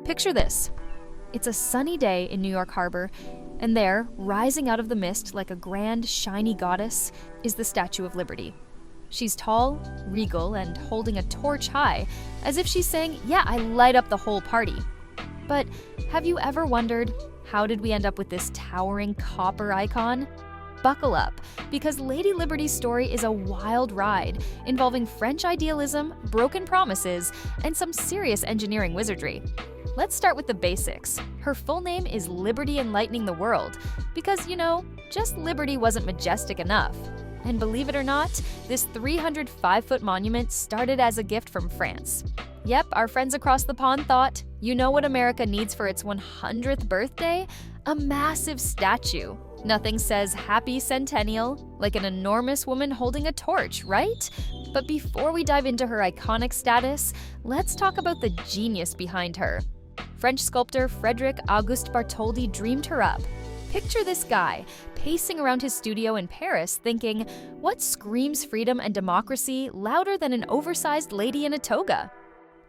Picture this. It's a sunny day in New York Harbor, and there, rising out of the mist like a grand, shiny goddess, is the Statue of Liberty. She's tall, regal, and holding a torch high, as if she's saying, yeah, I light up the whole party. But have you ever wondered, how did we end up with this towering copper icon? Buckle up, because Lady Liberty's story is a wild ride, involving French idealism, broken promises, and some serious engineering wizardry. Let's start with the basics. Her full name is Liberty Enlightening the World, because, just Liberty wasn't majestic enough. And believe it or not, this 305-foot monument started as a gift from France. Yep, our friends across the pond thought, you know what America needs for its 100th birthday? A massive statue. Nothing says happy centennial like an enormous woman holding a torch, right? But before we dive into her iconic status, let's talk about the genius behind her. French sculptor Frédéric Auguste Bartholdi dreamed her up. Picture this guy, pacing around his studio in Paris thinking, what screams freedom and democracy louder than an oversized lady in a toga?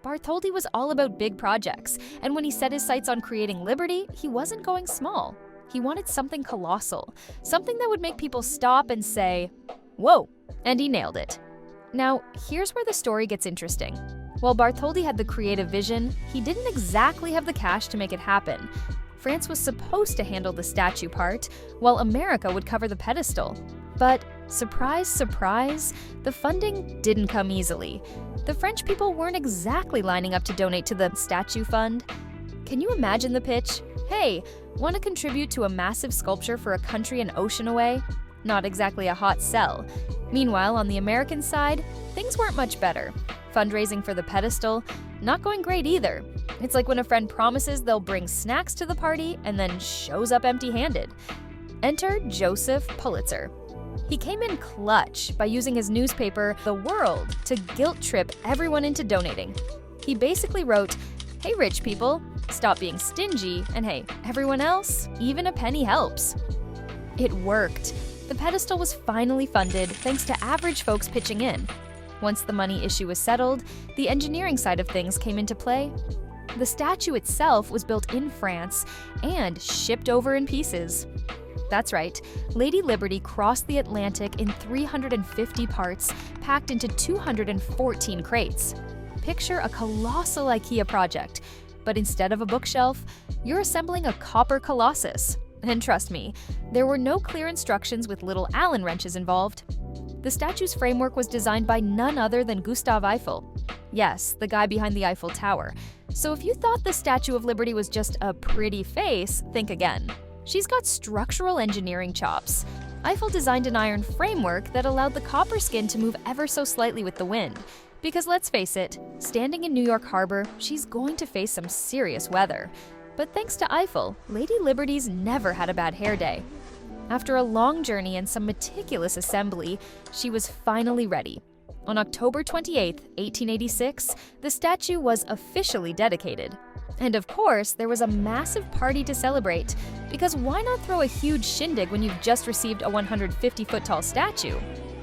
Bartholdi was all about big projects, and when he set his sights on creating liberty, he wasn't going small. He wanted something colossal, something that would make people stop and say, whoa, and he nailed it. Now, here's where the story gets interesting. While Bartholdi had the creative vision, he didn't exactly have the cash to make it happen. France was supposed to handle the statue part, while America would cover the pedestal. But surprise, surprise, the funding didn't come easily. The French people weren't exactly lining up to donate to the statue fund. Can you imagine the pitch? Hey, want to contribute to a massive sculpture for a country an ocean away? Not exactly a hot sell. Meanwhile, on the American side, things weren't much better. Fundraising for the pedestal, not going great either. It's like when a friend promises they'll bring snacks to the party and then shows up empty-handed. Enter Joseph Pulitzer. He came in clutch by using his newspaper, The World, to guilt-trip everyone into donating. He basically wrote, hey rich people, stop being stingy, and hey, everyone else, even a penny helps. It worked. The pedestal was finally funded thanks to average folks pitching in. Once the money issue was settled, the engineering side of things came into play. The statue itself was built in France and shipped over in pieces. That's right, Lady Liberty crossed the Atlantic in 350 parts, packed into 214 crates. Picture a colossal IKEA project, but instead of a bookshelf, you're assembling a copper colossus. And trust me, there were no clear instructions with little Allen wrenches involved. The statue's framework was designed by none other than Gustave Eiffel. Yes, the guy behind the Eiffel Tower. So if you thought the Statue of Liberty was just a pretty face, think again. She's got structural engineering chops. Eiffel designed an iron framework that allowed the copper skin to move ever so slightly with the wind. Because let's face it, standing in New York Harbor, she's going to face some serious weather. But thanks to Eiffel, Lady Liberty's never had a bad hair day. After a long journey and some meticulous assembly, she was finally ready. On October 28, 1886, the statue was officially dedicated. And of course, there was a massive party to celebrate, because why not throw a huge shindig when you've just received a 150-foot-tall statue?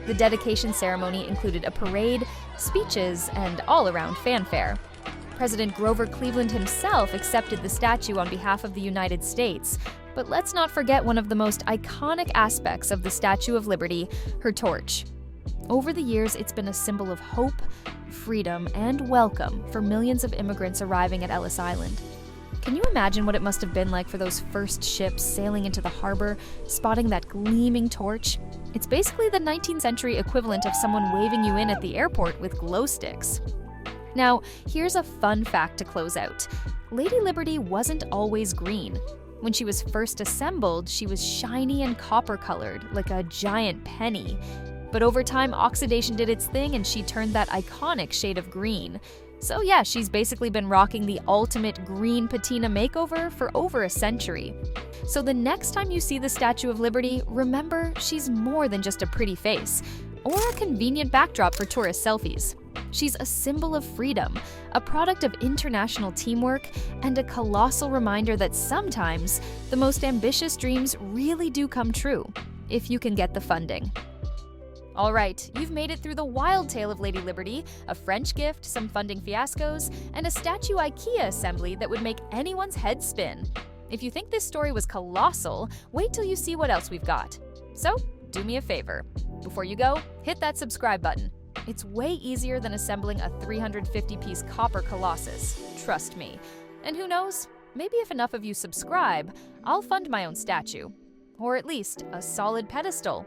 The dedication ceremony included a parade, speeches, and all-around fanfare. President Grover Cleveland himself accepted the statue on behalf of the United States. But let's not forget one of the most iconic aspects of the Statue of Liberty, her torch. Over the years, it's been a symbol of hope, freedom, and welcome for millions of immigrants arriving at Ellis Island. Can you imagine what it must have been like for those first ships sailing into the harbor, spotting that gleaming torch? It's basically the 19th century equivalent of someone waving you in at the airport with glow sticks. Now, here's a fun fact to close out. Lady Liberty wasn't always green. When she was first assembled, she was shiny and copper-colored, like a giant penny. But over time, oxidation did its thing and she turned that iconic shade of green. So yeah, she's basically been rocking the ultimate green patina makeover for over a century. So the next time you see the Statue of Liberty, remember she's more than just a pretty face, or a convenient backdrop for tourist selfies. She's a symbol of freedom, a product of international teamwork, and a colossal reminder that sometimes the most ambitious dreams really do come true, if you can get the funding. All right, you've made it through the wild tale of Lady Liberty, a French gift, some funding fiascos, and a statue IKEA assembly that would make anyone's head spin. If you think this story was colossal, wait till you see what else we've got. So, do me a favor. Before you go, hit that subscribe button. It's way easier than assembling a 350-piece copper colossus, trust me. And who knows, maybe if enough of you subscribe, I'll fund my own statue. Or at least a solid pedestal